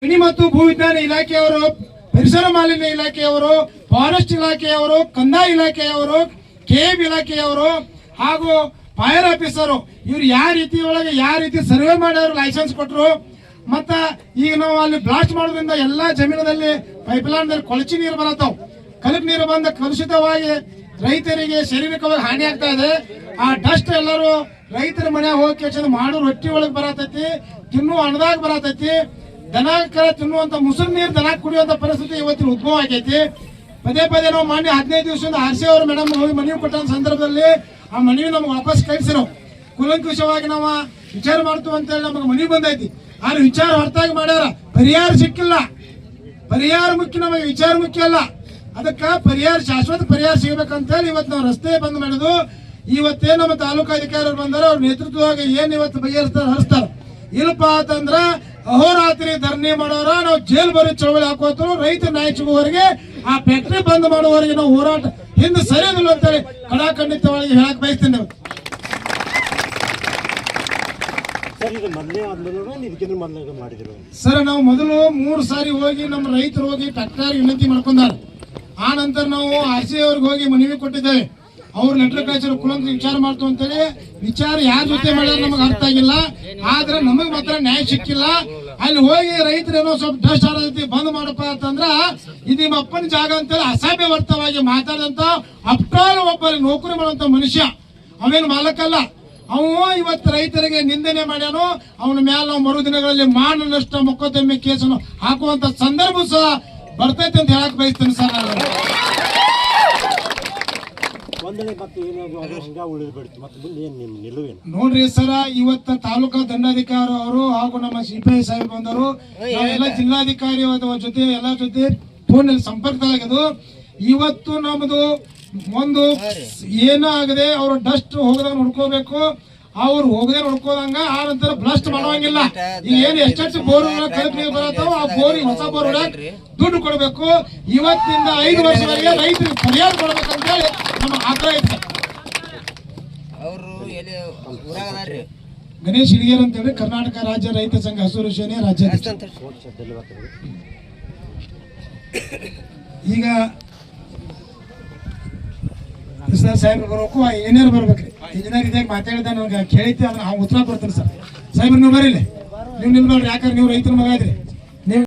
ಗಣಿ ಮತ್ತು ಭೂ ವಿಜ್ಞಾನ ಇಲಾಖೆಯವರು, ಪರಿಸರ ಮಾಲಿನ್ಯ ಇಲಾಖೆಯವರು, ಫಾರೆಸ್ಟ್ ಇಲಾಖೆಯವರು, ಕಂದಾಯ ಇಲಾಖೆಯವರು, ಕೆಎಬ್ ಇಲಾಖೆಯವರು ಹಾಗೂ ಫೈರ್ ಆಫೀಸರು ಇವ್ರು ಯಾವ ರೀತಿ ಸರ್ವೆ ಮಾಡ್ಯಾರು, ಲೈಸೆನ್ಸ್ ಕೊಟ್ಟರು. ಮತ್ತ ಈಗ ನಾವು ಅಲ್ಲಿ ಬ್ಲಾಸ್ಟ್ ಮಾಡೋದ್ರಿಂದ ಎಲ್ಲಾ ಜಮೀನಲ್ಲಿ ಪೈಪ್ಲೈನ್ ಕೊಳಚಿ ನೀರು ಬರತ್ತಾವ. ಕಲಕ್ ನೀರು ಬಂದ ಕಲುಷಿತವಾಗಿ ರೈತರಿಗೆ ಶಾರೀರಿಕವಾಗಿ ಹಾನಿ ಆಗ್ತಾ ಇದೆ. ಆ ಡಸ್ಟ್ ಎಲ್ಲರೂ ರೈತರ ಮನೆಯಾಗ ಹೋಗಿ ಕೆಲಸ ಮಾಡೋ ರೊಟ್ಟಿ ಒಳಗೆ ಬರತೈತಿ, ತಿನ್ನುವ ಅನ್ನದಾಗ ಬರತೈತಿ. ದನ ಕರ ತಿನ್ನುವಂತ ಮುಸುರು ನೀರು ದನ ಕುಡಿಯುವಂತ ಪರಿಸ್ಥಿತಿ ಇವತ್ತಿನ ಉದ್ಭವ ಆಗೈತಿ. ಪದೇ ಪದೇ ನಾವು ಮಾನ್ಯ 15 ದಿವಸದಿಂದ ಆರ್ಸಿ ಅವರು ಮೇಡಮ್ ಹೋಗಿ ಮನವಿ ಕೊಟ್ಟ ಸಂದರ್ಭದಲ್ಲಿ ಆ ಮನವಿ ನಮ್ಗೆ ವಾಪಸ್ ಕಳಿಸಿರೋ ಕೂಲಂಕುಷವಾಗಿ ನಾವು ವಿಚಾರ ಮಾಡ್ತೀವಿ ಅಂತ ಹೇಳಿ ನಮಗೆ ಮನವಿ ಬಂದೈತಿ. ಆದ್ರೆ ವಿಚಾರ ಹೊರತಾಗಿ ಮಾಡ್ಯಾರ, ಪರಿಹಾರ ಸಿಕ್ಕಿಲ್ಲ. ಪರಿಹಾರ ಮುಖ್ಯ, ನಮಗೆ ವಿಚಾರ ಮುಖ್ಯ ಅಲ್ಲ. ಅದಕ್ಕೆ ಪರಿಹಾರ, ಶಾಶ್ವತ ಪರಿಹಾರ ಸಿಗಬೇಕಂತ ಹೇಳಿ ಇವತ್ತು ನಾವು ರಸ್ತೆ ಬಂದ್ ಮಾಡಿದ್ವು. ಇವತ್ತೇ ನಮ್ಮ ತಾಲೂಕು ಅಧಿಕಾರಿಗಳು ಬಂದಾರ, ಅವ್ರ ನೇತೃತ್ವವಾಗಿ ಏನ್ ಇವತ್ತು ಹರಿಸ್ತಾರ. ಇಲ್ಲಪ್ಪ ಅಂತಂದ್ರ ಅಹೋರಾತ್ರಿ ಧರಣಿ ಮಾಡೋರ, ನಾವು ಜೈಲ್ ಬರೀ ಚಳವಳಿ ಹಾಕೋತ ರೈತ ನ್ಯಾಯ ಸಿಗುವವರೆಗೆ, ಆ ಫ್ಯಾಕ್ಟ್ರಿ ಬಂದ್ ಮಾಡುವವರೆಗೆ ನಾವು ಹೋರಾಟ ಹಿಂದೆ ಸರಿಯೋದಿಲ್ಲ ಅಂತೇಳಿ ಕಡಾಖಂಡಿತವಾಗಿ ಹೇಳಕ್ ಬಯಸ್ತೇನೆ. ಸರ್, ನಾವು ಮೊದಲು 3 ಸಾರಿ ಹೋಗಿ ನಮ್ಮ ರೈತರು ಹೋಗಿ ಫ್ಯಾಕ್ಟರಿ ವಿನಂತಿ ಮಾಡ್ಕೊಂಡಾರ. ಆ ನಂತರ ನಾವು ಆರ್ಸಿ ಅವ್ರಿಗೆ ಹೋಗಿ ಮನವಿ ಕೊಟ್ಟಿದ್ದೇವೆ. ಅವ್ರು ಲೆಟರ್ ಕಳಿಸಿದ್ರು ಕುಲಂಕ ವಿಚಾರ ಮಾಡ್ತು ಅಂತೇಳಿ. ವಿಚಾರ ಯಾರ ಜೊತೆ ಮಾಡ್ಯಾರ ನಮಗೆ ಅರ್ಥ ಆಗಿಲ್ಲ. ಆದ್ರೆ ನಮಗ್ ಮಾತ್ರ ನ್ಯಾಯ ಸಿಕ್ಕಿಲ್ಲ. ಅಲ್ಲಿ ಹೋಗಿ ರೈತರೇನೋ ಸ್ವಲ್ಪ ಡಸ್ಟ್ ಆಡತಿ ಬಂದ್ ಮಾಡಪ್ಪ ಅಂತಂದ್ರ ಇದು ನಿಮ್ಮ ಅಪ್ಪನ ಜಾಗ ಅಂತೇಳಿ ಅಸಭ್ಯವರ್ತವಾಗಿ ಮಾತಾಡಿದಂತ ಅಪ್ಟಾಲ್ ಒಬ್ಬ ನೌಕರಿ ಮಾಡುವಂತ ಮನುಷ್ಯ, ಅವೇನು ಮಾಲಕಲ್ಲ. ಅವ ಇವತ್ತು ರೈತರಿಗೆ ನಿಂದನೆ ಮಾಡ್ಯಾನು. ಅವನ ಮೇಲೆ ನಾವು ಮರುದಿನಗಳಲ್ಲಿ ಮಾನ ನಷ್ಟ ಮೊಕದ್ದಮೆ ಕೇಸನ್ನು ಹಾಕುವಂತ ಸಂದರ್ಭ ಸಹ ಬರ್ತೈತೆ ಅಂತ ಹೇಳಕ್ ಬಯಸ್ತೇನೆ ಸರ್. ನೋಡ್ರಿ ಸರ, ಇವತ್ತ ತಾಲೂಕಾ ದಂಡಾಧಿಕಾರಿ ಅವರು ಹಾಗೂ ನಮ್ಮ ಸಿಪಿಐ ಸಾಹೇಬ್ ಬಂದರು. ನಾವೆಲ್ಲ ಜಿಲ್ಲಾಧಿಕಾರಿ ಜೊತೆ ಎಲ್ಲ ಜೊತೆ ಫೋನ್ ನಲ್ಲಿ ಸಂಪರ್ಕದಾಗಿದ್ದು. ಇವತ್ತು ನಮ್ದು ಒಂದು ಏನಾಗದೆ ಅವ್ರ ಡಸ್ಟ್ ಹೋಗದಾಗ ನೋಡ್ಕೋಬೇಕು. ಅವ್ರು ಹೋಗದೆ ನೋಡ್ಕೋದಂಗ ಆ ನಂತರ ಬ್ಲಾಸ್ಟ್ ಮಾಡುವಂಗಿಲ್ಲ. ಈಗ ಏನು ಎಷ್ಟೆಷ್ಟು ಬೋರ್ ಕಲಕ್ ನೀರು ಬರತ್ತಾವ, ಆ ಬೋರ್ ಹೊಸ ಬೋರ್ ದುಡ್ಡು ಕೊಡಬೇಕು. ಇವತ್ತಿಂದ 5 ವರ್ಷವರೆಗೆ ರೈತರಿಗೆ ಪರಿಹಾರ ಕೊಡ್ಬೇಕಂತ ಹೇಳಿ ನಮ್ಮ ಆಗ್ರಹ ಐತೆ. ಗಣೇಶ್ ಹಿಡಿಗೇರ್ ಅಂತ ಹೇಳಿ ಕರ್ನಾಟಕ ರಾಜ್ಯ ರೈತ ಸಂಘ ಹಸಿರು ಸೇನೆ ರಾಜ್ಯಾಧ್ಯಕ್ಷ. ಈಗ ಸಾಹೇಬ್ರು ಬರೋಕು ಏನೇನು ಬರ್ಬೇಕ್ರಿ, ಇಂಜಿನಿಯರ್ ಇದಾಗ ಮಾತಾಡಿದ ನನಗೆ ಕೇಳಿದ್ದೆ, ಅದನ್ನ ಉತ್ತರ ಕೊಡ್ತೀನಿ ಸರ್. ಸಾಹೇಬ್ರು ನೀವು ಬರೀಲಿ, ನೀವು ನಿಲ್ಬೇಡ್ರಿ, ಯಾಕಂದ್ರೆ ನೀವು ರೈತರ ಮಗ ಇದ್ರಿ.